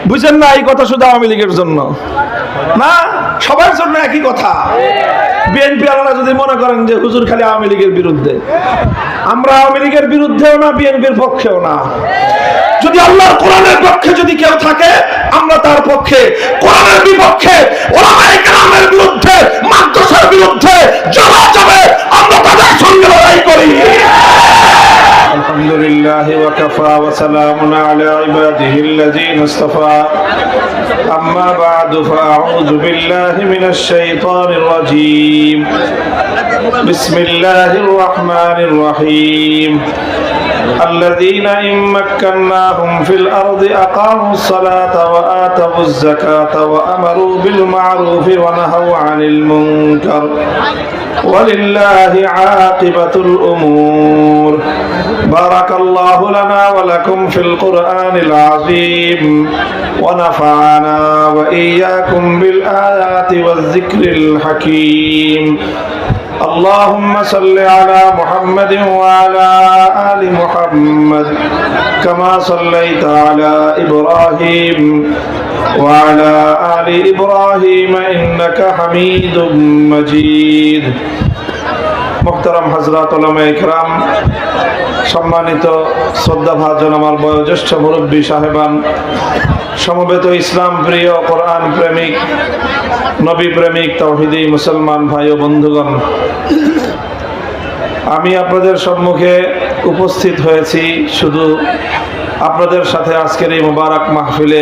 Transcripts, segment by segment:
বুঝেন না এই কথা শুধু আওয়ামী লীগের জন্য না, সবার জন্য একই কথা। বিএনপি আলাদা যদি মনে করেন যে হুজুর খালি আওয়ামী লীগের বিরুদ্ধে, আমরা আওয়ামী লীগের বিরুদ্ধেও না, বিএনপির পক্ষেও না। যদি আল্লাহর কোরআনের পক্ষে যদি কেউ থাকে, আমরা তার পক্ষে। কোরআনের বিপক্ষে, ওলামায়ে কেরামের বিরুদ্ধে, মাদ্রাসার বিরুদ্ধে যারা যাবে, আমরা তাদের সঙ্গে লড়াই করি। আলহামদুলিল্লাহি ওয়া কাফা ওয়া সালামুন আলা ইবাদিহিল্লাযীনা ইসতাফা। আম্মা বা'দু ফাআউযু বিল্লাহি মিনাশ শাইতানির রাজীম। বিসমিল্লাহির রাহমানির রহিম। الذين إن مكناهم في الأرض أقاموا الصلاة وآتوا الزكاة وأمروا بالمعروف ونهوا عن المنكر ولله عاقبة الأمور. بارك الله لنا ولكم في القرآن العظيم ونفعنا وإياكم بالآيات والذكر الحكيم. اللهم صل على محمد وعلى آل محمد كما صليت على إبراهيم وعلى آل إبراهيم إنك حميد مجيد. محترم حضرات উলামায়ে কেরাম, সম্মানিত শ্রদ্ধাভাজন আমার বয়োজ্যেষ্ঠ মুরব্বী সাহেবান, সমবেত ইসলাম প্রিয়, কোরআন প্রেমিক, নবী প্রেমিক, তাওহীদি মুসলমান ভাই ও বন্ধুগণ, আমি আপনাদের সম্মুখে উপস্থিত হয়েছি শুধু আপনাদের সাথে আজকের এই মুবারক মাহফিলে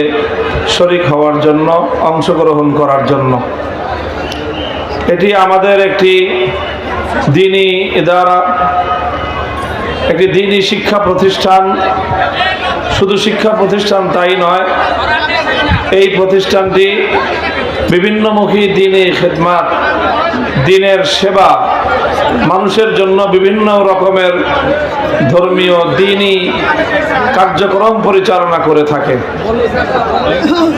শরীক হওয়ার জন্য, অংশগ্রহণ করার জন্য। এটি আমাদের একটি দ্বীনি ইদারা, একটি দ্বীনি শিক্ষা প্রতিষ্ঠান। শুধু শিক্ষা প্রতিষ্ঠান তাই নয়, এই প্রতিষ্ঠানটি বিভিন্নমুখী দ্বীনি খিদমাত, দ্বীনের সেবা, মানুষের জন্য বিভিন্ন রকমের ধর্মীয় দ্বীনি কার্যক্রম পরিচালনা করে থাকে।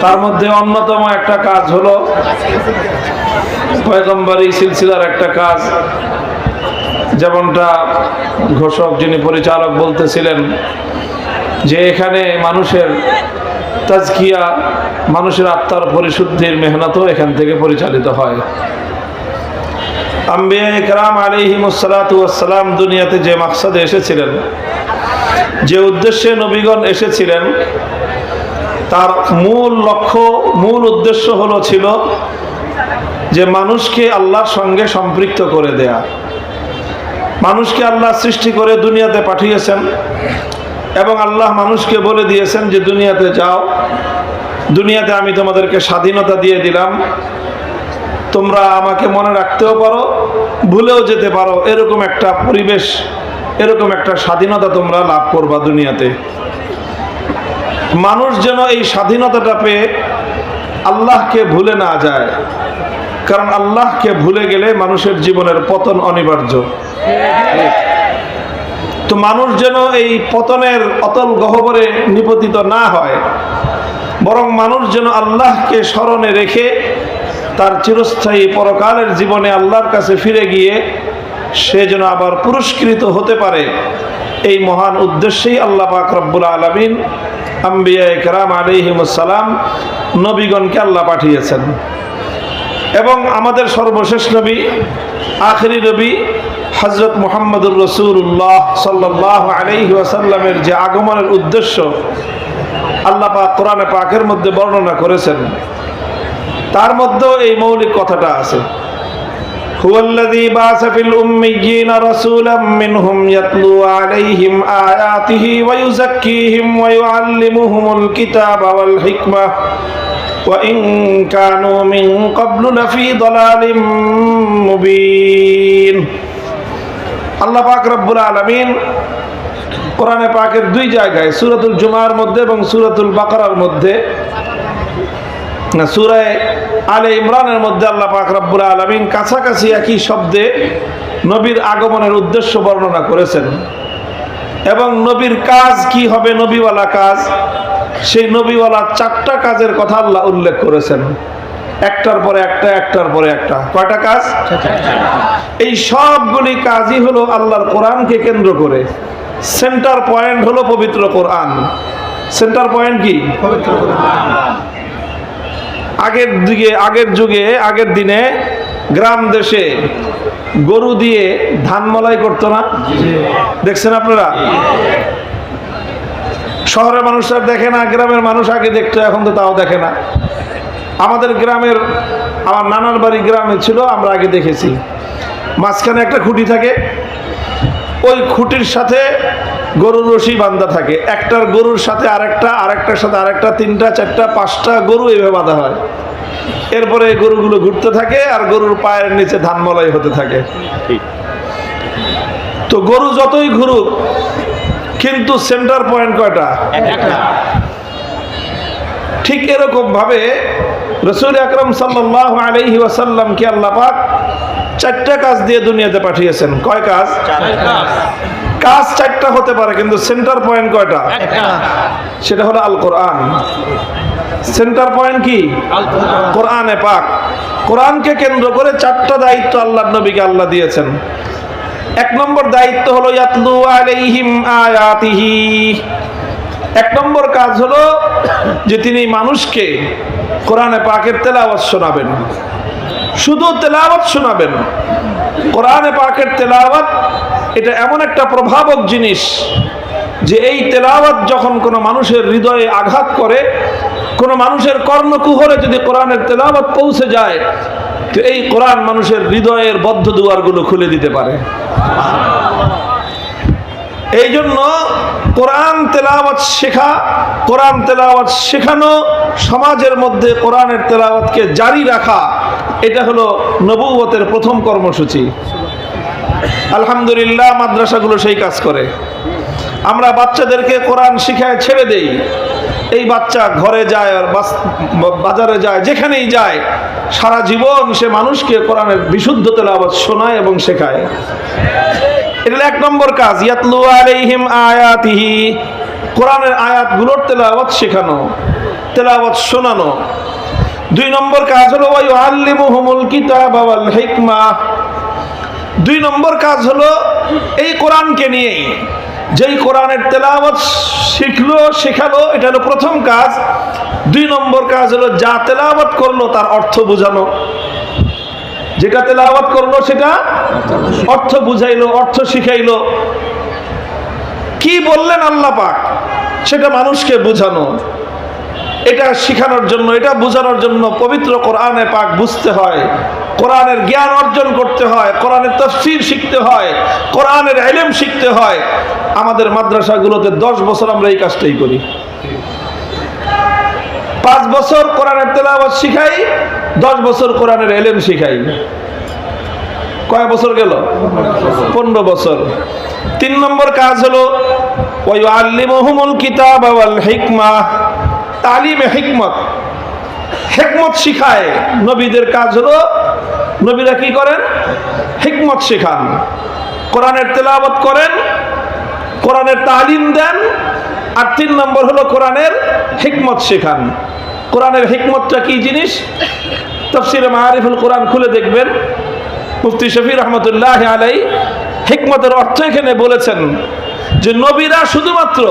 তার মধ্যে অন্যতম একটা কাজ হলো পয়গম্বরী সিলসিলার একটা কাজ। যেমনটা ঘোষক যিনি পরিচালক বলতেছিলেন যে এখানে মানুষের তাজকিয়া, মানুষের আত্মার পরিশুদ্ধির মেহনতও এখান থেকে পরিচালিত হয়। আম্বিয়া কেরাম আলাইহিমুস সালাতু ওয়াস সালাম দুনিয়াতে যে মাকসাদে এসেছিলেন, যে উদ্দেশ্যে নবীগণ এসেছিলেন, তার মূল লক্ষ্য, মূল উদ্দেশ্য ছিল যে মানুষকে আল্লাহর সঙ্গে সম্পৃক্ত করে দেয়া। মানুষকে আল্লাহ সৃষ্টি করে দুনিয়াতে পাঠিয়েছেন এবং আল্লাহ মানুষকে বলে দিয়েছেন যে দুনিয়াতে যাও, দুনিয়াতে আমি তোমাদেরকে স্বাধীনতা দিয়ে দিলাম, তোমরা আমাকে মনে রাখতেও পারো, ভুলেও যেতে পারো, এরকম একটা পরিবেশ, এরকম একটা স্বাধীনতা তোমরা লাভ করবা দুনিয়াতে। মানুষ যেন এই স্বাধীনতাটা পেয়ে আল্লাহকে ভুলে না যায়, কারণ আল্লাহকে ভুলে গেলে মানুষের জীবনের পতন অনিবার্য। তো মানুষ যেন এই পতনের অতল গহ্বরে নিপতিত না হয়, বরং মানুষ যেন আল্লাহকে স্মরণে রেখে তার চিরস্থায়ী পরকালের জীবনে আল্লাহর কাছে ফিরে গিয়ে সে যেন আবার পুরস্কৃত হতে পারে, এই মহান উদ্দেশ্যেই আল্লাহ পাক রব্বুল আলামিন আম্বিয়া কেরাম আলাইহিমুস সালাম নবীগণকে আল্লাহ পাঠিয়েছেন। এবং আমাদের সর্বশেষ নবী, আখেরি নবী হযরত মুহাম্মদুর রাসূলুল্লাহ সাল্লাল্লাহু আলাইহি ওয়াসাল্লামের যে আগমনের উদ্দেশ্য আল্লাহ পাক কোরআনে পাকের মধ্যে বর্ণনা করেছেন, তার মধ্যেও এই মৌলিক কথাটা আছে। হুয়াল্লাযী বা'আসা ফিল উম্মিয়্যিনা রাসূলাম মিনহুম ইয়াতলু আলাইহিম আয়াতিহি ওয়া ইউযাক্কিহিম ওয়া ইউআল্লিমুহুমুল কিতাবা ওয়াল হিকমাহ ওয়া ইন কানু মিন ক্বাবলু লাফি দালালিম মুবিন। আল্লাহ পাক রব্বুল আলামিন কোরআনে পাকের দুই জায়গায়, সূরাতুল জুমার মধ্যে এবং সূরাতুল বাকারার মধ্যে, না সূরা আলে ইমরানের মধ্যে আল্লাহ পাক রব্বুল আলামিন কাছাকাছি একই শব্দে নবীর আগমনের উদ্দেশ্য বর্ণনা করেছেন এবং নবীর কাজ কি হবে, নবীওয়ালা কাজ, সেই নবীওয়ালা 4টা কাজের কথা আল্লাহ উল্লেখ করেছেন, একটার পরে একটা, একটার পরে একটা। কয়টা কাজ? এই সবগুলি কাজই হলো আল্লাহর কোরআনকে কেন্দ্র করে। সেন্টার পয়েন্ট হলো পবিত্র কোরআন। সেন্টার পয়েন্ট কি? আগের দিনে গ্রাম দেশে গরু দিয়ে ধান মলাই করতো না? দেখছেন আপনারা? শহরের মানুষরা দেখে না, গ্রামের মানুষ আগে দেখতো, এখন তো তাও দেখে না। আমাদের গ্রামের, আমার নানার বাড়ি গ্রামে ছিল, আমরা আগে দেখেছি। মাঝখানে একটা খুঁটি থাকে, ওই খুঁটির সাথে গরুর রশি বাঁধা থাকে, একটার গরুর সাথে আরেকটার সাথে আরেকটা, 3টা 4টা 5টা গরু এইভাবে বাঁধা হয়। এরপরে গরুগুলো ঘুরতে থাকে আর গরুর পায়ের নিচে ধান মলাই হতে থাকে। তো গরু যতই ঘুরুক, কিন্তু সেন্টার পয়েন্ট কয়টা? ঠিক এরকম ভাবে রাসূল আকরাম সাল্লাল্লাহু আলাইহি ওয়াসাল্লামকে আল্লাহ পাক 4টা কাজ দিয়ে দুনিয়াতে পাঠিয়েছেন। কয় কাজ? কাজ 4টা হতে পারে, কিন্তু সেন্টার পয়েন্ট কয়টা? সেটা হলো আল কোরআন। সেন্টার পয়েন্ট কি? কোরআনে পাক। কোরআনকে কেন্দ্র করে 4টা দায়িত্ব আল্লাহর নবীকে আল্লাহ দিয়েছেন। 1 নম্বর দায়িত্ব হলো ইয়াতলু আলাইহিম আয়াতিহি। 1 নম্বর কাজ হলো যে তিনি মানুষকে কোরআনে পাকের তেলাওয়াত শোনাবেন। শুধু তেলাওয়াত শোনাবেন। কোরআনে পাকের তেলাওয়াত এটা এমন একটা প্রভাবক জিনিস যে এই তেলাওয়াত যখন কোনো মানুষের হৃদয়ে আঘাত করে, কোনো মানুষের কর্ণকুহরে যদি কোরআনের তেলাওয়াত পৌঁছে যায়, তো এই কোরআন মানুষের হৃদয়ের বদ্ধ দুয়ারগুলো খুলে দিতে পারে। এই জন্য কোরআন তেলাওয়াত শেখা, কোরআন তেলাওয়াত শেখানো, সমাজের মধ্যে কোরআনের তেলাওয়াতকে জারি রাখা, এটা হলো নবুয়তের প্রথম কর্মসূচি। আলহামদুলিল্লাহ, মাদ্রাসাগুলো সেই কাজ করে। আমরা বাচ্চাদেরকে কোরআন শিখায় ছেড়ে দেই। এই বাচ্চা ঘরে যায় আর বাজারে যায়, যেখানেই যায়, সারা জীবন সে মানুষকে কোরআনের বিশুদ্ধ তেলাওয়াত শোনায় এবং শেখায়। এটা 1 নম্বর কাজ, ইয়াতলু আলাইহিম আয়াতিহি। কোরআনের আয়াতগুলোর তেলাওয়াত শেখানো, তেলাওয়াত শোনানো। 2 নম্বর কাজ হলো ওয়া ইউআল্লিমুহুমুল কিতাবা ওয়াল হিকমা। 2 নম্বর কাজ হলো এই কোরআনকে নিয়েই, যেই কোরআনের তেলাওয়াত শিখলো, শেখালো, এটা হলো প্রথম কাজ। 2 নম্বর কাজ হলো যা তেলাওয়াত করলো তার অর্থ বোঝানো। যেটা তেলাওয়াত করলো সেটা অর্থ বুঝাইলো, অর্থ শিখাইলো। কি বললেন আল্লাহ পাক সেটা মানুষকে বোঝানো। এটা শিখানোর জন্য, এটা বোঝানোর জন্য পবিত্র কোরআনে পাক বুঝতে হয়, কোরআনের জ্ঞান অর্জন করতে হয়, কোরআনের তাফসীর শিখতে হয়, কোরআনের ইলম শিখতে হয়। আমাদের মাদ্রাসাগুলোতে 10 বছর আমরা এই কাজটাই করি। 5 বছর কোরআনের তেলাওয়াত শিখাই, 10 বছর কোরআনের ইলম শিখাই। কয় বছর গেল? 15 বছর। 3 নম্বর কাজ হলো ওয়া ইউআল্লিমুহুমুল কিতাবা ওয়াল হিকমা। তালিমে হিকমত, হিকমত শিখায়। নবীদের কাজ হলো, নবীরা কি করেন? হিকমত শেখান, কোরআনের তেলাওয়াত করেন, কোরআনের তালিম দেন। আর 3 নম্বর হলো কোরআনের হিকমত শেখান। কোরআনের হিকমতটা কি জিনিস? তাফসীরে মাআরিফুল কোরআন খুলে দেখবেন, মুফতি শফি রহমতুল্লাহ আলাইহি হিকমতের অর্থ এখানে বলেছেন যে নবীরা শুধুমাত্র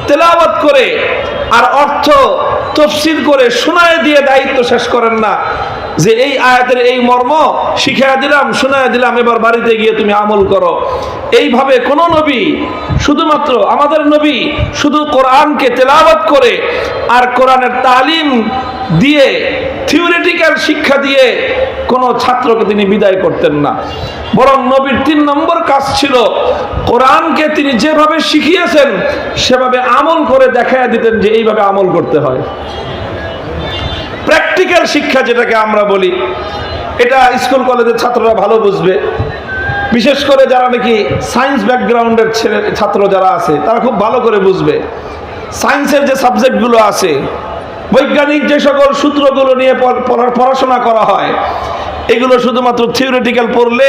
তেলাওয়াত করে আর অর্থ তাফসীর করে শোনায় দিয়ে দায়িত্ব শেষ করেন না, যে এই আয়াতের এই মর্ম শিখিয়ে দিলাম, শোনায় দিলাম, এবার বাড়িতে গিয়ে তুমি আমল করো। এইভাবে কোন নবী, শুধুমাত্র আমাদের নবী শুধু কোরআনকে তেলাওয়াত করে আর কোরআনের তালিম দিয়ে, থিওরিটিক্যাল শিক্ষা দিয়ে কোন ছাত্রকে তিনি বিদায় করতেন না। বরং নবীর 3 নম্বর কাজ ছিল কোরআনকে তিনি যেভাবে শিখিয়েছেন সেভাবে আমল করে দেখায়া দিতেন যে এইভাবে আমল করতে হয়। প্র্যাকটিক্যাল শিক্ষা যেটাকে আমরা বলি, এটা স্কুল কলেজের ছাত্ররা ভালো বুঝবে। বিশেষ করে যারা নাকি সায়েন্স ব্যাকগ্রাউন্ডের ছাত্র যারা আছে তারা খুব ভালো করে বুঝবে। সায়েন্সের যে সাবজেক্টগুলো আছে, বৈজ্ঞানিক যে সকল সূত্রগুলো নিয়ে পড়াশোনা করা হয়, এগুলো শুধুমাত্র থিওরিটিক্যাল পড়লে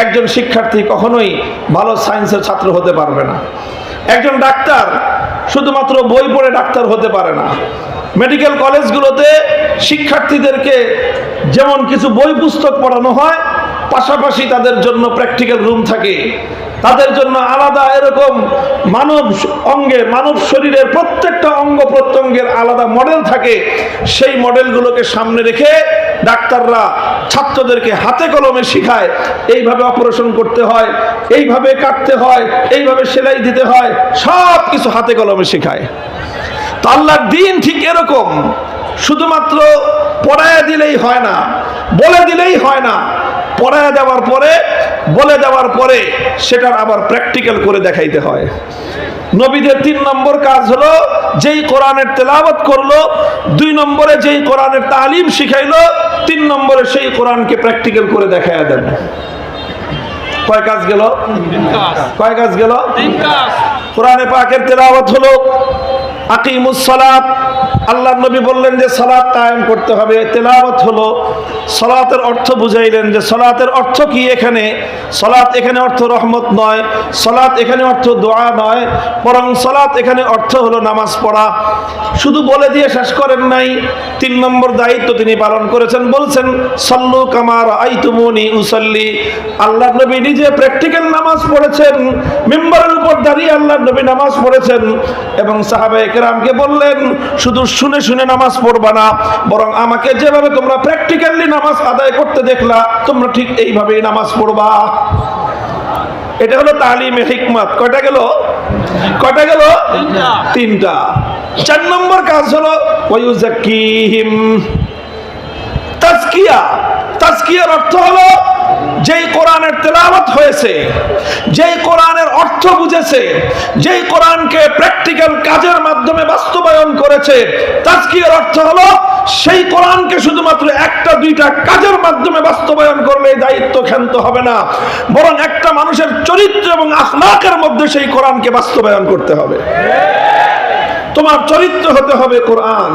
একজন শিক্ষার্থী কখনোই ভালো সায়েন্সের ছাত্র হতে পারবে না। একজন ডাক্তার শুধুমাত্র বই পড়ে ডাক্তার হতে পারে না। মেডিকেল কলেজগুলোতে শিক্ষার্থীদেরকে যেমন কিছু বই পুস্তক পড়ানো হয়, পাশাপাশি তাদের জন্য প্র্যাকটিক্যাল রুম থাকে, তাদের জন্য আলাদা এরকম মানব শরীরের প্রত্যেকটা অঙ্গ প্রত্যঙ্গের আলাদা মডেল থাকে। সেই মডেলগুলোকে সামনে রেখে ডাক্তাররা ছাত্রদেরকে হাতে কলমে শিখায়, এইভাবে অপারেশন করতে হয়, এইভাবে কাটতে হয়, এইভাবে সেলাই দিতে হয়, সব কিছু হাতে কলমে শিখায়। তো আল্লাহর দ্বীন ঠিক এরকম, শুধুমাত্র পড়ায়া দিলেই হয় না, বলে দিলেই হয় না, পড়ায়া দেওয়ার পরে বলে দেওয়ার পরে সেটার আবার প্র্যাকটিক্যাল করে দেখাইতে হয়। নবীদের 3 নম্বর কাজ হলো যেই কোরআনের তেলাওয়াত করলো, 2 নম্বরে যেই কোরআনের তালিম শিখাইলো, 3 নম্বরে সেই কোরআনকে প্র্যাকটিক্যাল করে দেখায়া দেন। কয় কাজ গেল? কয় কাজ গেল? কোরআনে পাকের তেলাওয়াত হলো আকিমুস সালাত, আল্লাহর নবী বললেন যে সালাত কায়েম করতে হবে। তেলাওয়াত হলো সালাতের অর্থ বুঝাইলেন যে সালাতের অর্থ কি। এখানে সালাত এখানে অর্থ রহমত নয়, সালাত এখানে অর্থ দোয়া নয়, বরং সালাত এখানে অর্থ হলো নামাজ পড়া। শুধু বলে দিয়ে শেষ করেন নাই, 3 নম্বর দায়িত্ব তিনি পালন করেছেন, বলছেন সাল্লু কামা রাআইতুমুনি উসাল্লি। আল্লাহর নবী নিজে প্র্যাকটিক্যাল নামাজ পড়েছেন, মিম্বারের উপর দাঁড়িয়ে আল্লাহর নবী নামাজ পড়েছেন এবং সাহাবায়ে কেরামকে বললেন শুধু শুনে শুনে নামাজ পড়বা না, বরং আমাকে যেভাবে তোমরা প্র্যাকটিক্যালি নামাজ আদায় করতে দেখলা তোমরা ঠিক এইভাবেই নামাজ পড়বা। এটা হলো তালিমে হিকমত। কয়টা গেল? কয়টা গেল? 3টা। 4 নম্বর কাজ হলো ওয়ায়ুযাক্কিহিম, তাজকিয়া। তাজকিয়ার অর্থ হলো যেই কোরআনের তেলাওয়াত হয়েছে, যেই কোরআনের অর্থ বুঝেছে, যেই কোরআনকে প্র্যাকটিক্যাল কাজের মাধ্যমে বাস্তবায়ন করেছে, তাজকিয়ার অর্থ হলো সেই কোরআনকে শুধুমাত্র 1টা-2টা কাজের মাধ্যমে বাস্তবায়ন করলে এই দায়িত্ব ক্ষান্ত হবে না, বরং একটা মানুষের চরিত্র এবং আখলাকের মধ্যে সেই কোরআনকে বাস্তবায়ন করতে হবে। তোমার চরিত্র হতে হবে কোরআন,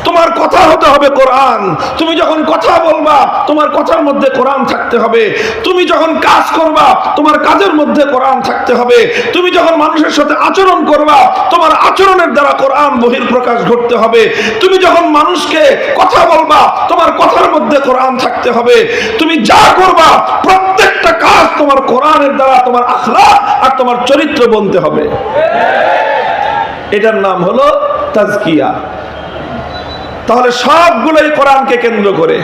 তোমার কথা হতে হবে কোরআন। তুমি যখন কথা বলবা তোমার কথার মধ্যে কোরআন থাকতে হবে, তুমি যখন কাজ করবা তোমার কাজের মধ্যে কোরআন থাকতে হবে, তুমি যখন মানুষের সাথে আচরণ করবা তোমার আচরণের দ্বারা কোরআন বহিঃপ্রকাশ ঘটতে হবে, তুমি যখন মানুষকে কথা বলবা তোমার কথার মধ্যে কোরআন থাকতে হবে, তুমি যা করবা প্রত্যেকটা কাজ তোমার কোরআনের দ্বারা তোমার আখলাক আর তোমার চরিত্র বনতে হবে। এটার নাম হলো তাজকিয়া। তাহলে সবগুলোই কোরআনকে কেন্দ্র করে,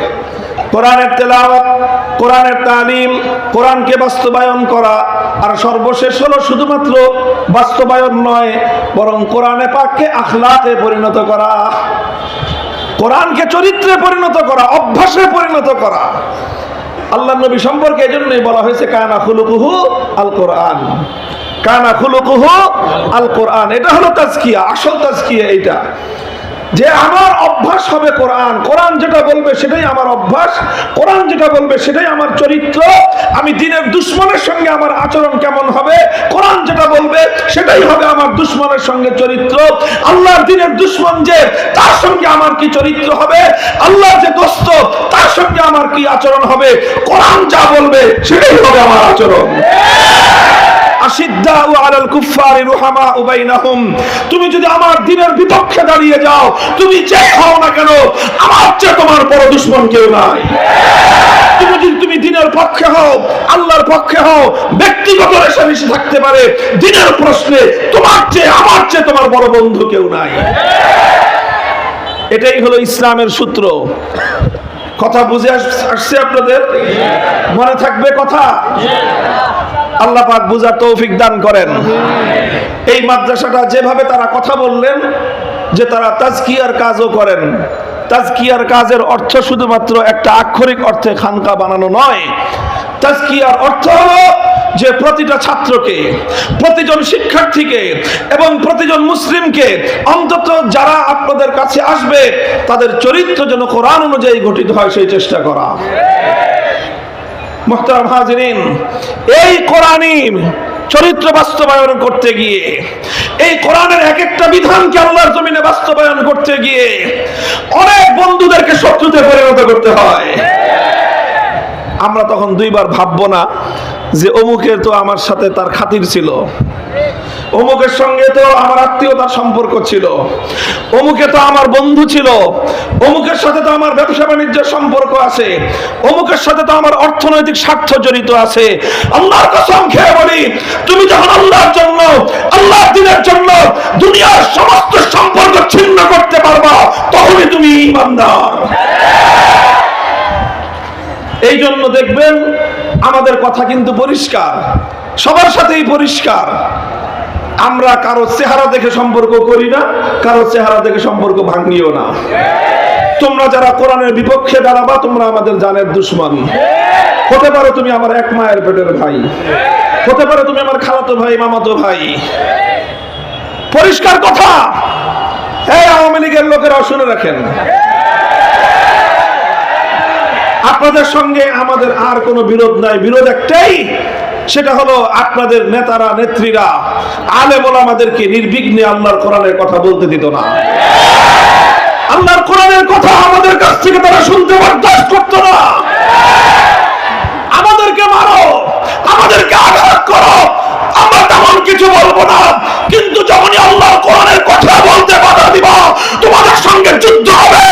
কোরআনের তেলাওয়াত, কোরআনের তালিম, কোরআনকে বাস্তবায়ন করা, আর সর্বশেষ হলো শুধুমাত্র বাস্তবায়ন নয় বরং কোরআনে পাককে আখলাকে পরিণত করা, কোরআনকে চরিত্রে পরিণত করা, অভ্যাসে পরিণত করা। আল্লাহর নবী সম্পর্কে এজন্যই বলা হয়েছে কানা খুলুকুহু আল কোরআন, কানা খুলুকুহু আল কোরআন। এটা হলো তাজকিয়া, আসল তাজকিয়া এইটা, যে আমার অভ্যাস হবে কোরআন, কোরআন যেটা বলবে সেটাই আমার অভ্যাস, কোরআন যেটা বলবে সেটাই আমার চরিত্র। আমি দ্বীনের দুশমনের সঙ্গে আমার আচরণ কেমন হবে, কোরআন যেটা বলবে সেটাই হবে আমার দুশমনের সঙ্গে চরিত্র। আল্লাহর দ্বীনের দুশমন যে তার সঙ্গে আমার কি চরিত্র হবে, আল্লাহর যে দোস্ত তার সঙ্গে আমার কি আচরণ হবে, কোরআন যা বলবে সেটাই হবে আমার আচরণ। আশিদ্দাউ আলাল কুফফারি রুহামাউ বাইনাহুম। তুমি যদি আমার দ্বীনের বিপক্ষে দাঁড়িয়ে যাও, তুমি যে হও না কেন, আমার চেয়ে তোমার বড় দুশমন কেউ নাই। তুমি যদি দ্বীনের পক্ষে হও, আল্লাহর পক্ষে হও, ব্যক্তিগত রেষারেষি থাকতে পারে, দ্বীনের প্রশ্নে তোমার চেয়ে আমার চেয়ে তোমার বড় বন্ধু কেউ নাই। এটাই হলো ইসলামের সূত্র। কথা বুঝে আসছে আপনাদের? মনে থাকবে কথা? আল্লাহ পাক বুঝার তৌফিক দান করেন। এই মাদ্রাসাটা যেভাবে তারা কথা বললেন যে তারা তাজকিয়ার কাজও করেন, তাজকিয়ার কাজের অর্থ শুধুমাত্র একটা আক্ষরিক অর্থে খানকা বানানো নয়। তাজকিয়ার অর্থ হলো যে প্রতিটা ছাত্রকে, প্রতিজন শিক্ষার্থীকে এবং প্রতিজন মুসলিমকে, অন্তত যারা আপনাদের কাছে আসবে তাদের চরিত্র যেন কোরআন অনুযায়ী গঠিত হয় সেই চেষ্টা করা। মুহতারাম হাজিরিন, এই কোরআনী চরিত্র বাস্তবায়ন করতে গিয়ে, এই কোরআনের এক একটা বিধানকে আল্লাহর জমিনে বাস্তবায়ন করতে গিয়ে অনেক বন্ধুদেরকে শত্রুতে পরিণত করতে হয়। আমরা তখন 2বার ভাববো না যে অমুকের তো আমার সাথে তার খাতির ছিল, অমুকের সঙ্গে তো আমার আত্মীয়তার সম্পর্ক ছিল, অমুকে তো আমার বন্ধু ছিল, অমুকের সাথে তো আমার ব্যবসা বাণিজ্যের সম্পর্ক আছে, অমুকের সাথে তো আমার অর্থনৈতিক স্বার্থ জড়িত আছে। আল্লাহর কসম খেয়ে বলি, তুমি যখন আল্লাহর জন্য, আল্লাহর দ্বীনের জন্য দুনিয়ার সমস্ত সম্পর্ক ছিন্ন করতে পারবা, তখনই তুমি ঈমানদার। এই জন্য দেখবেন আমাদের কথা কিন্তু পরিষ্কার, সবার সাথেই পরিষ্কার। আমরা কারো চেহারা দেখে সম্পর্ক করি না, কারো চেহারা দেখে সম্পর্ক ভাঙিও না। তোমরা যারা কোরআনের বিপক্ষে দাঁড়াবা, তোমরা আমাদের জানের দুশমন। হতে পারো তুমি আমার এক মায়ের পেটের ভাই, হতে পারো তুমি আমার খালাতো ভাই, মামাতো ভাই। পরিষ্কার কথা। এই আওয়ামী লীগের লোকেরা শুনে রাখেন, আপনাদের সঙ্গে আমাদের আর কোনো বিরোধ নাই। বিরোধ একটাই, সেটা হলো আপনাদের নেতারা নেত্রীরা আলেম ওলামাদেরকে নির্বিঘ্নে আল্লাহর কোরআনের কথা বলতে দিত না। আল্লাহর কোরআনের কথা আমাদের কাছ থেকে তারা শুনতে বরদাস্ত করতো না। আমাদেরকে মারো, আমাদেরকে আঘাত করো, আমরা তেমন কিছু বলবো না, কিন্তু যখনই আল্লাহর কোরআনের কথা বলতে বাধা দিবা, তোমাদের সঙ্গে যুদ্ধ হবে।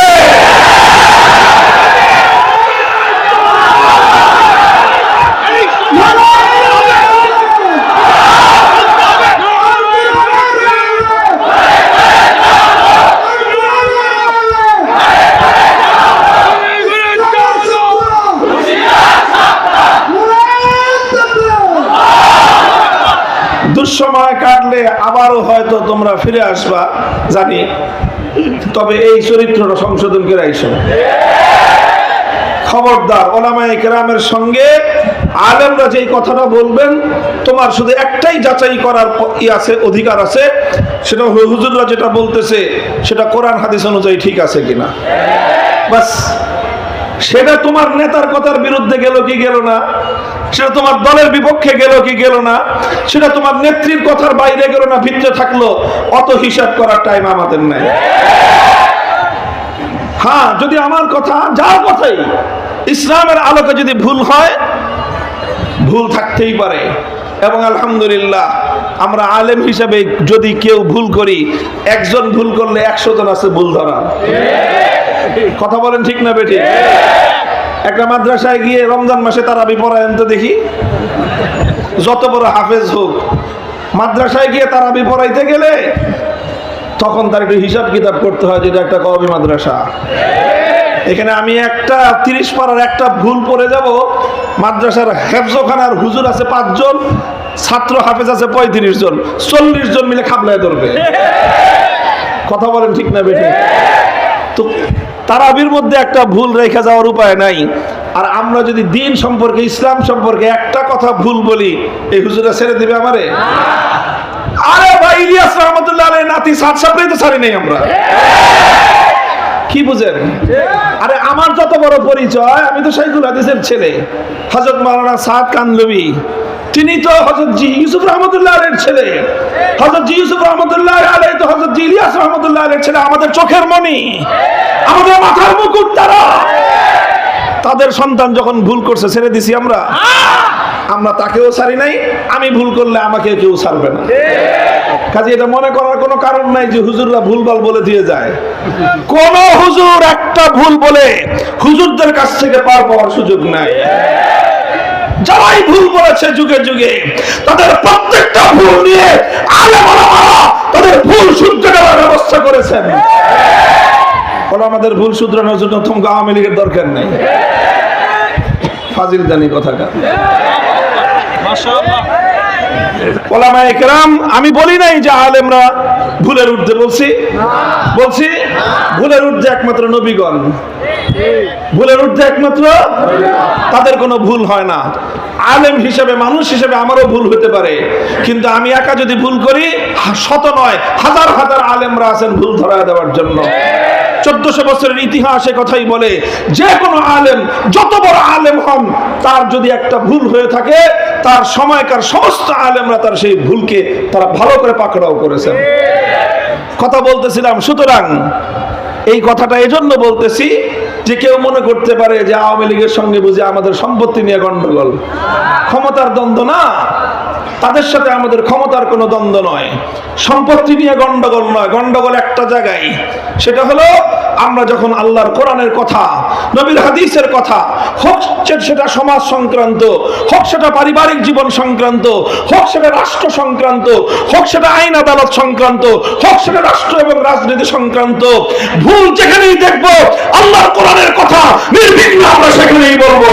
দুঃসময় কাটলে আবারও হয়তো তোমরা ফিরে আসবা জানি, তবে এই চরিত্রটা সংশোধন করে আইসো। খবরদার, ওলামায়ে কেরামের সঙ্গে আলেমরা যেই কথাটা বলবেন, তোমার শুধু একটাই যাচাই করার আছে, অধিকার আছে, সেটা হুজুররা যেটা বলতেছে সেটা কোরআন হাদিস অনুযায়ী ঠিক আছে কিনা। বাস, সেটা তোমার নেতার কথার বিরুদ্ধে গেল কি গেল না, সেটা তোমার দলের বিপক্ষে গেল কি গেল না, সেটা তোমার নেত্রীর কথার বাইরে গেল না, ভিতরে থাকলো, অত হিসাব করার টাইম আমাদের নাই। হ্যাঁ, যদি আমার কথা, যার কথাই ইসলামের আলোকে যদি ভুল হয়, ভুল থাকতেই পারে, এবং আলহামদুলিল্লাহ আমরা আলেম হিসাবে যদি কেউ ভুল করি, একজন ভুল করলে 100 জন আছে ভুল ধরা। কথা বলেন ঠিক না বেটি? একটা মাদ্রাসায় গিয়ে রমজান মাসে তারাবি পড়ায়েন তো দেখি, যত বড় হাফেজ হোক, মাদ্রাসায় গিয়ে তারাবি পড়াইতে গেলে তখন তার একটু হিসাব কিতাব করতে হয়, যেটা একটা কওমি মাদ্রাসা। এখানে আমি একটা 30 পারার একটা ভুল পড়ে যাব, মাদ্রাসার হেফজখানার হুজুর আছে 5 জন, ছাত্র হাফেজ আছে 35 জন, 40 জন মিলে খাবলায় ধরবে। কথা বলেন ঠিক না বেটি? তো তারাবির মধ্যে একটা ভুল রেখে যাওয়ার উপায় নাই। আর আমরা যদি দিন সম্পর্কে, ইসলাম সম্পর্কে একটা কথা ভুল বলি, এই হুজুরা ছেড়ে দিবে আমারে? আরে ভাই, ইলিয়াস রহমতুল্লাহ আলাইহির নাতি সাদ সাহেবই তো ছাড়ি নাই আমরা। কি বুঝেন? আরে আমার যত বড় পরিচয়, আমি তো শাইখুল হাদিসের ছেলে, হযরত মাওলানা সাদ কানলবি, তিনি তো হযরত জি ইউসুফ রহমতুল্লাহ আলাইহির ছেলে। হযরত জি ইউসুফ রহমতুল্লাহ আলাইহি তো হযরত জি ইলিয়াস রহমতুল্লাহ আলাইহির ছেলে, আমাদের চোখের মণি, আমাদের মাথার মুকুট তারা। তাদের সন্তান যখন ভুল করছে ছেড়ে দিছি আমরা? আমরা তাকেও ছাড়ি নাই, আমি ভুল করলে আমাকে কেউ ছাড়বে না। কাজে এটা মনে করার কোনো কারণ নাই যে হুজুররা ভুলভাল বলে দিয়ে যায়। কোন হুজুর একটা ভুল বলে হুজুরদের কাছ থেকে পার পাওয়ার সুযোগ নাই। যারাই ভুল বলেছে যুগে যুগে, তাদের প্রত্যেকটা ভুল নিয়ে আলেম ওলামারা তাদের ভুল শুধরানোর ব্যবস্থা করেছেন। আমাদের ভুল শুধরানোর জন্য তোমাকে আওয়ামী লীগের দরকার নেই। ফাজিল জানি কথাটা। ওলামায়ে কেরাম, আমি বলি নাই যে আলেমরা ভুলের ঊর্ধ্বে, বলছি ভুলের ঊর্ধ্বে একমাত্র নবীগণ, ভুলের ঊর্ধ্বে একমাত্র তাদের কোনো ভুল হয় না। আলেম হিসেবে, মানুষ হিসেবে আমারও ভুল হতে পারে, কিন্তু আমি একা যদি ভুল করি, শত নয় হাজার হাজার আলেমরা আছেন ভুল ধরায় দেওয়ার জন্য। 1400 বছরের ইতিহাস কথাই বলে, যে কোনো আলেম, যত বড় আলেম হন, তার যদি একটা ভুল হয়ে থাকে, তার সময়কার সমস্ত আলেমরা তার সেই ভুলকে তারা ভালো করে পাকড়াও করেছেন। কথা বলতেছিলাম, সুতরাং এই কথাটা এজন্য বলতেছি, যে কেউ মনে করতে পারে যে আওয়ামী লীগের সঙ্গে বুঝে আমাদের সম্পত্তি নিয়ে গন্ডগোল, ক্ষমতার দ্বন্দ্ব না, তাদের সাথে আমাদের ক্ষমতার কোনো দ্বন্দ্ব নয়, সম্পত্তি নিয়ে গন্ডগোল নয়। গন্ডগোল একটা জায়গায়, সেটা হলো আমরা যখন আল্লাহর কোরআনের কথা, নবীর হাদিসের কথা, হোক সেটা সমাজ সংক্রান্ত, হোক সেটা পারিবারিক জীবন সংক্রান্ত, হোক সেটা রাষ্ট্র সংক্রান্ত, হোক সেটা আইন আদালত সংক্রান্ত, হোক সেটা রাষ্ট্র এবং রাজনীতি সংক্রান্ত, ভুল যেখানেই দেখবো আল্লাহর কোরআনের কথা নির্বিঘ্নে আমরা সেখানেই বলবো।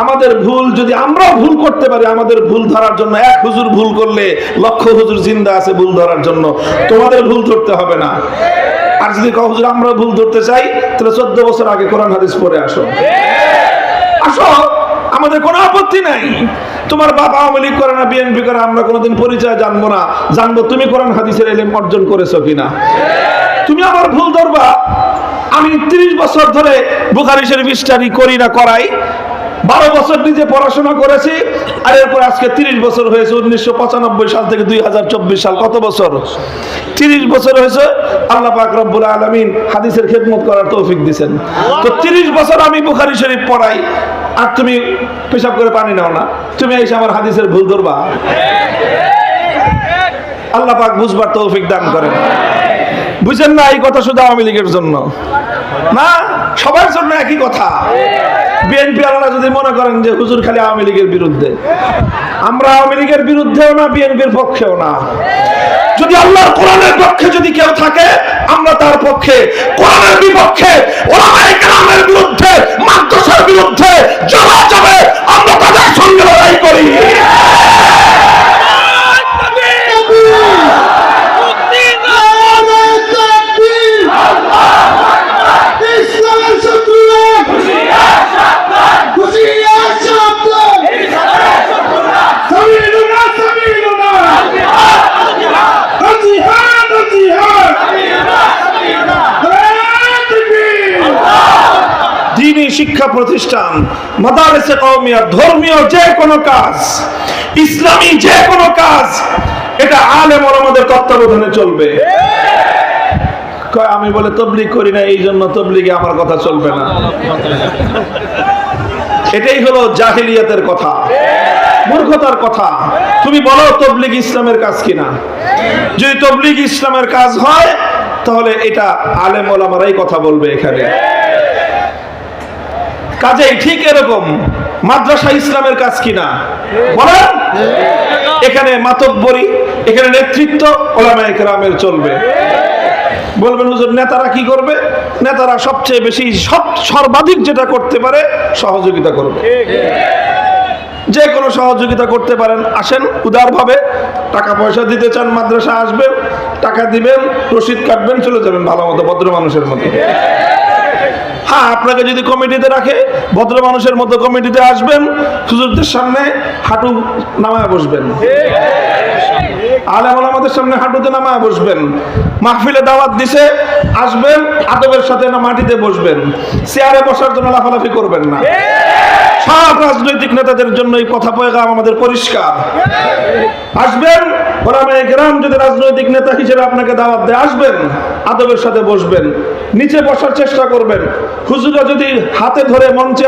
আমাদের ভুল যদি আমরাও ভুল করতে পারি, আমাদের ভুল ধরার জন্য এক হুজুর ভুল করলে লক্ষ হুজুর জিন্দা আছে ভুল ধরার জন্য, তোমাদের ভুল ধরতে হবে না। আর যদি কও হুজুর আমরা ভুল ধরতে চাই, তাহলে 14 বছর আগে কোরআন হাদিস পড়ে আসো, আসো, আমাদের কোনো আপত্তি নাই। তোমার বাবা আওয়ামী লীগ করে না বিএনপি করে, আমরা কোনোদিন পরিচয় জানবো না, জানবো তুমি কোরআন হাদিসের ইলম অর্জন করেছো কিনা। তুমি আমার ভুল ধরবা, আমি 30 বছর ধরে বুখারী শরীফ স্টাডি করি না করাই, 12 বছর নিজে পড়াশোনা করেছি, আর এরপর আজকে 30 বছর হয়েছে, 1995 সাল থেকে 2024 সাল, কত বছর? 30 বছর হয়েছে। আল্লাহ পাক রব্বুল আলামিন হাদিসের খেদমত করার তৌফিক দিয়েছেন। তো 30 বছর আমি বুখারী শরীফ পড়াই, আর তুমি পেশাব করে পানি নাও না, তুমি এসে আমার হাদিসের ভুল ধরবা? আল্লাহ পাক বুঝবার তৌফিক দান করেন। বুঝেন না এই কথা শুধু আওয়ামী লীগের জন্য না, সবার জন্য একই কথা। বিএনপি আলাদা যদি মনে করেন যে হুজুর খালি আওয়ামী লীগের বিরুদ্ধে, আমরা আওয়ামী লীগের বিরুদ্ধেও না, বিএনপির পক্ষেও না। যদি আল্লাহর কোরআনের পক্ষে যদি কেউ থাকে, আমরা তার পক্ষে। কোরআনের বিপক্ষে, ওলামায়ে কেরামের বিরুদ্ধে, মাদ্রাসার বিরুদ্ধে যারা যাবে আমরা তাদের সঙ্গে লড়াই করি। শিক্ষা প্রতিষ্ঠান, মাদারিসে কওমিয়া, ধর্মীয় যে কোনো কাজ, ইসলামী যে কোনো কাজ, এটা আলেম ওলামাদের তত্ত্বাবধানে চলবে। আমি বলে তবলিগ করি না, এই জন্য তবলিগে আমার কথা চলবে না। এটাই হলো জাহিলিয়াতের কথা, মূর্খতার কথা। তুমি বলো তবলিগ ইসলামের কাজ কিনা? যদি তবলিগ ইসলামের কাজ হয়, তাহলে এটা আলেম ওলামারাই কথা বলবে এখানে। কাজেই ঠিক এরকম মাদ্রাসা ইসলামের কাজ কিনা বলেন? এখানে মাতব্বরি, এখানে নেতৃত্ব উলামায়ে কেরামের চলবে। বলবেন হুজুর নেতারা কি করবে? নেতারা সবচেয়ে বেশি সর্বাধিক যেটা করতে পারে সহযোগিতা করবে। যে কোনো সহযোগিতা করতে পারেন, আসেন উদারভাবে। টাকা পয়সা দিতে চান, মাদ্রাসা আসবেন, টাকা দিবেন, রসিদ কাটবেন, চলে যাবেন ভালো মতো, ভদ্র মানুষের মতো। হ্যাঁ, আপনাকে যদি কমিটিতে রাখে, ভদ্র মানুষের মতো কমিটিতে আসবেন, হুজুরদের সামনে হাঁটু নামায় বসবেন, আলেম ওলামাদের সামনে হাঁটুতে নামায় বসবেন। মাহফিলে দাওয়াত দিছে, আসবেন, আদবের সাথে না মাটিতে বসবেন, চেয়ারে বসার জন্য লাফালাফি করবেন না। সব রাজনৈতিক নেতাদের জন্য এই কথা পয়গাম আমাদের পরিষ্কার। আসবেন, উলামায়ে কেরাম যদি রাজনৈতিক নেতা হিসেবে আপনাকে দাওয়াত দেয়, আসবেন, আদবের সাথে বসবেন, নিচে বসার চেষ্টা করবেন। হুজুরা যদি হাতে ধরে মঞ্চে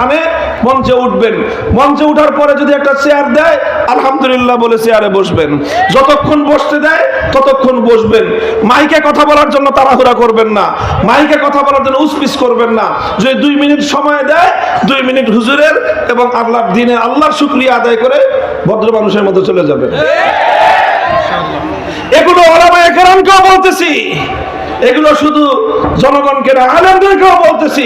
আনে, মঞ্চে উঠবেন। মঞ্চে উঠার পরে যদি একটা চেয়ার দেয়, আলহামদুলিল্লাহ বলে চেয়ারে বসবেন। যতক্ষণ বসতে দেয় ততক্ষণ বসবেন। মাইকে কথা বলার জন্য তাড়াহুড়া করবেন না, মাইকে কথা বলার জন্য উসপিস করবেন না। যদি 2 মিনিট সময় দেয়, 2 মিনিট হুজুরের এবং আল্লাহর দ্বীনের আল্লাহর শুকরিয়া আদায় করে ভদ্র মানুষের মতো চলে যাবেন। এগুলো উলামায়ে কেরামকেও বলতেছি, এগুলো শুধু জনগণকে না, আলেমদেরকেও বলতেছি।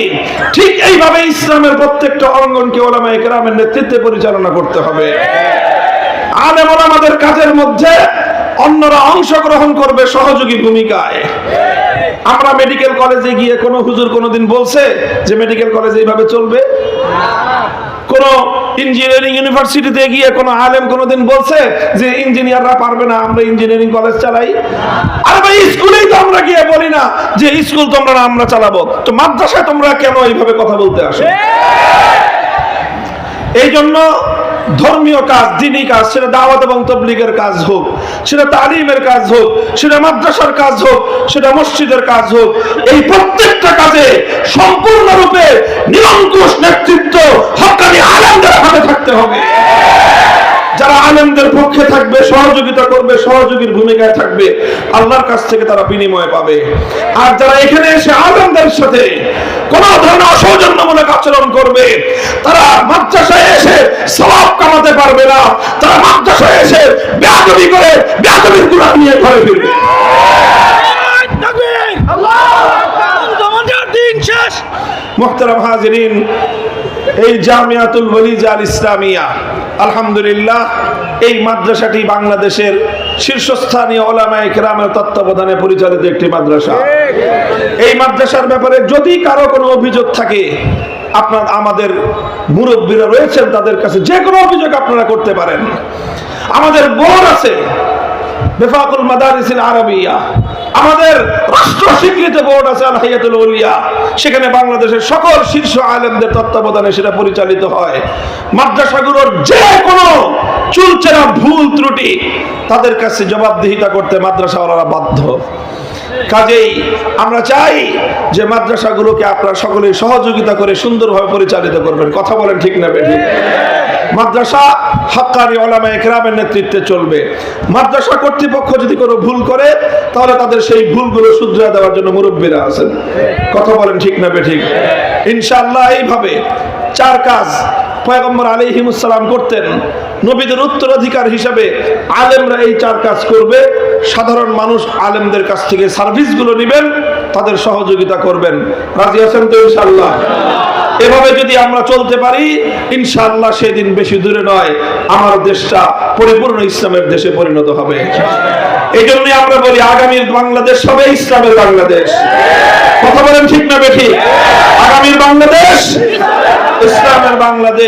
ঠিক এইভাবে ইসলামের প্রত্যেকটা অঙ্গনকে উলামায়ে কেরামের নেতৃত্বে পরিচালনা করতে হবে। আলেম ওলামাদের কাজের মধ্যে অন্যরা অংশগ্রহণ করবে সহযোগী ভূমিকায়। আমরা মেডিকেল কলেজে গিয়ে কোন হুজুর কোনদিন বলছে যে মেডিকেল কলেজ এইভাবে চলবে? কোন ইঞ্জিনিয়ারিং ইউনিভার্সিটিতে গিয়ে কোন আলেম কোনদিন বলছে যে ইঞ্জিনিয়াররা পারবে না, আমরা ইঞ্জিনিয়ারিং কলেজ চালাই? আরে ভাই, স্কুলেই তো আমরা গিয়ে বলি না যে স্কুল তোমরা না, আমরা চালাবো। তো মাদ্রাসায় তোমরা কেন এইভাবে কথা বলতে আসো? এই জন্য ধর্মীয় কাজ, দ্বীনি কাজ, সেটা দাওয়াত এবং তাবলীগের কাজ হোক, সেটা তালিমের কাজ হোক, সেটা মাদ্রাসার কাজ হোক, সেটা মসজিদের কাজ হোক, এই প্রত্যেকটা কাজে সম্পূর্ণরূপে নিরঙ্কুশ নেতৃত্ব হক্কানি আলেমদের হাতে থাকতে হবে। যারা আলেমদের পক্ষে থাকবে, সহযোগিতা করবে, সহযোগীর ভূমিকায় থাকবে, আল্লাহর কাছ থেকে তারা বিনিময় পাবে। আর যারা এখানে এসে আলেমদের সাথে কোন ধরনের অসৌজন্যমূলক আচরণ করবে, তারা মাদ্রাসায় এসে সওয়াব কামাতে পারবে না, তারা মাদ্রাসায় এসে বেয়াদবি করে বেয়াদবির গুনাহ নিয়ে ঘরে ফিরবে। মুহতারাম হাজিরিন, এই জামিয়াতুল ওয়ালিজ আল ইসলামিয়া আলহামদুলিল্লাহ, এই মাদ্রাসাটি বাংলাদেশের শীর্ষস্থানীয় উলামায়ে কেরামের তত্ত্বাবধানে পরিচালিত একটি মাদ্রাসা। এই মাদ্রাসার ব্যাপারে যদি কারো কোনো অভিযোগ থাকে, আমাদের মুরব্বীরা রয়েছেন, তাদের কাছে যে কোনো অভিযোগ আপনারা করতে পারেন। আমাদের বোর্ড আছে, বেফাকুল মাদারিসিল আরাবিয়া, আমাদের রাষ্ট্র স্বীকৃত বোর্ড আছে আল হায়াতুল আউলিয়া, সেখানে বাংলাদেশের সকল শীর্ষ আলেমদের তত্ত্বাবধানে সেটা পরিচালিত হয়। মাদ্রাসাগুলোর যে কোনো চুলচেরা ভুল ত্রুটি তাদের কাছে জবাবদিহিতা করতে মাদ্রাসাওয়ালারা বাধ্য। কাজেই আমরা চাই যে মাদ্রাসাগুলোকে আপনারা সকলেই সহযোগিতা করে সুন্দরভাবে পরিচালিত করবেন। কথা বলেন ঠিক না বেঠিক? মাদ্রাসা হাক্কানি উলামায়ে কেরামের নেতৃত্বে চলবে। মাদ্রাসা কর্তৃপক্ষ যদি কোনো ভুল করে, তাহলে তাদের সেই ভুলগুলো শুধরে দেওয়ার জন্য মুরব্বীরা আছেন। কথা বলেন ঠিক না বেঠিক? ইনশাআল্লাহ এইভাবে চার কাজ পয়গম্বর আলাইহিমুস সালাম করতেন। নবীদের উত্তরাধিকার হিসাবে আলেমরা এই চার কাজ করবে। সাধারণ মানুষ আলেমদের কাছ থেকে সার্ভিসগুলো নেবেন, তাদের সহযোগিতা করবেন। রাজি আছেন তো ইনশাআল্লাহ? এভাবে যদি আমরা চলতে পারি, ইনশাআল্লাহ সেদিন বেশি দূরে নয়, আমার দেশটা পরিপূর্ণ ইসলামের দেশে পরিণত হবে। এই জন্যই আমরা বলি আগামীর বাংলাদেশ হবে ইসলামের বাংলাদেশ। কথা বলেন ঠিক না বেঠিক? আগামীর বাংলাদেশ ইসলামের বাংলাদেশ।